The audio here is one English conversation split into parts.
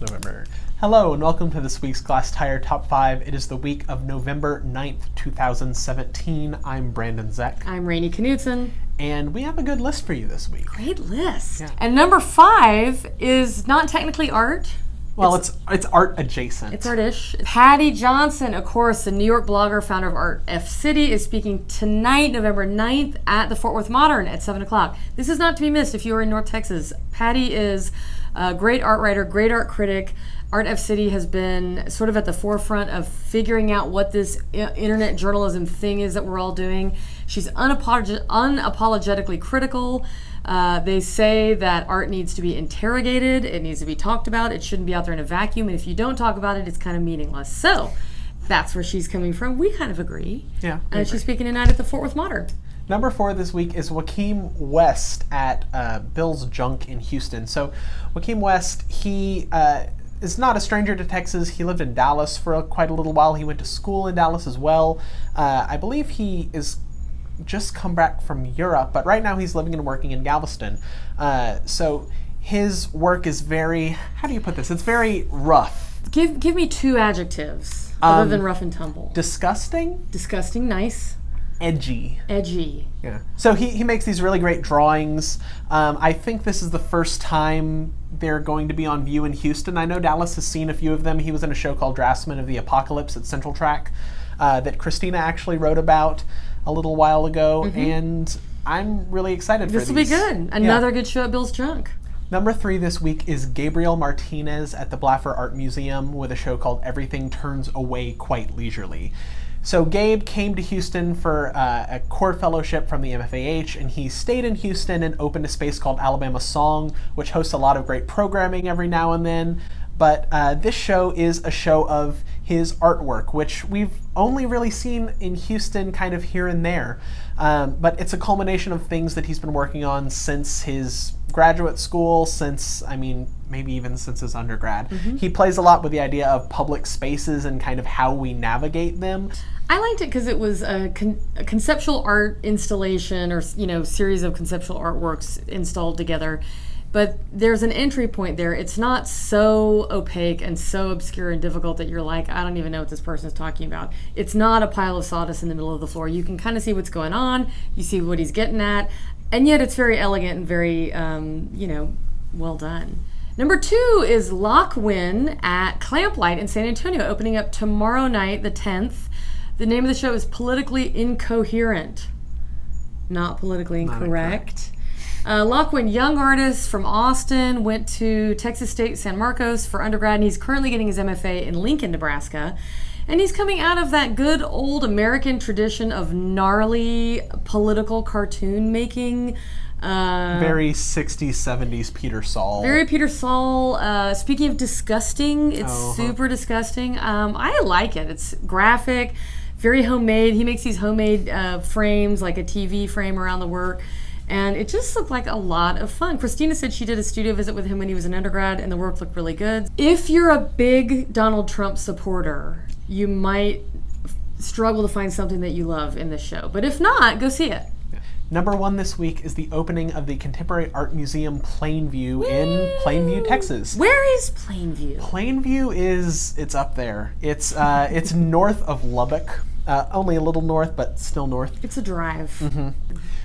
November. Hello and welcome to this week's Glasstire Top 5. It is the week of November 9th, 2017. I'm Brandon Zeck. I'm Rainey Knudsen. And we have a good list for you this week. Great list. Yeah. And number 5 is not technically art. Well, it's art adjacent. It's artish. Paddy Johnson, of course, the New York blogger, founder of Art F City, is speaking tonight, November 9th, at the Fort Worth Modern at 7 o'clock. This is not to be missed if you are in North Texas. Paddy is a great art writer, great art critic. Art F City has been sort of at the forefront of figuring out what this internet journalism thing is that we're all doing. She's unapologetically critical. They say that art needs to be interrogated, it needs to be talked about, it shouldn't be out there in a vacuum, and if you don't talk about it, it's kind of meaningless. So that's where she's coming from. We kind of agree. Yeah. And she's speaking tonight at the Fort Worth Modern. Number 4 this week is Joachim West at Bill's Junk in Houston. So Joachim West, he is not a stranger to Texas. He lived in Dallas for quite a little while. He went to school in Dallas as well. I believe he is just come back from Europe, but right now he's living and working in Galveston. So his work is very, how do you put this? It's very rough. Give me 2 adjectives other than rough and tumble. Disgusting. Disgusting, nice. Edgy. Edgy. Yeah. So he makes these really great drawings. I think this is the first time they're going to be on view in Houston. I know Dallas has seen a few of them. He was in a show called Draftsman of the Apocalypse at Central Track that Christina actually wrote about a little while ago, and I'm really excited for these. This will be good. Another good show at Bill's Junk. Number 3 this week is Gabriel Martinez at the Blaffer Art Museum with a show called Everything Turns Away Quite Leisurely. So Gabe came to Houston for a core fellowship from the MFAH, and he stayed in Houston and opened a space called Alabama Song, which hosts a lot of great programming every now and then. But this show is a show of his artwork, which we've only really seen in Houston kind of here and there. But it's a culmination of things that he's been working on since his graduate school, since, I mean, maybe even since his undergrad. He plays a lot with the idea of public spaces and kind of how we navigate them. I liked it because it was a conceptual art installation, or series of conceptual artworks installed together. But there's an entry point there. It's not so opaque and so obscure and difficult that you're like, I don't even know what this person is talking about. It's not a pile of sawdust in the middle of the floor. You can kind of see what's going on. You see what he's getting at. And yet it's very elegant and very, well done. Number 2 is Huynh at Clamplight in San Antonio, opening up tomorrow night, the 10th. The name of the show is Politically Incoherent. Not politically incorrect. Huynh, young artist from Austin, went to Texas State San Marcos for undergrad, and he's currently getting his MFA in Lincoln, Nebraska. And he's coming out of that good old American tradition of gnarly political cartoon making. Very 60s, 70s Peter Saul. Very Peter Saul. Speaking of disgusting, it's super disgusting. I like it. It's graphic, very homemade. He makes these homemade frames, like a TV frame around the work. And it just looked like a lot of fun. Christina said she did a studio visit with him when he was an undergrad, and the work looked really good. If you're a big Donald Trump supporter, you might struggle to find something that you love in this show. But if not, go see it. Number 1 this week is the opening of the Contemporary Art Museum Plainview in Plainview, Texas. Where is Plainview? Plainview it's up there. It's north of Lubbock, only a little north, but still north. It's a drive.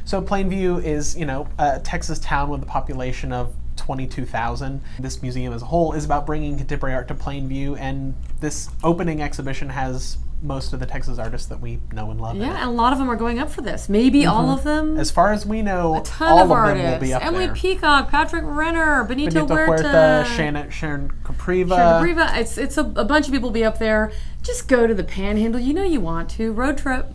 So Plainview is, a Texas town with a population of 22,000. This museum as a whole is about bringing contemporary art to Plainview, and this opening exhibition has most of the Texas artists that we know and love. Yeah, and a lot of them are going up for this. Maybe all of them. As far as we know, a ton all of artists. Them will be up Emily there. Peacock, Patrick Renner, Benito Huerta, Sharon Capriva. It's a bunch of people will be up there. Just go to the Panhandle. You know you want to. Road trip.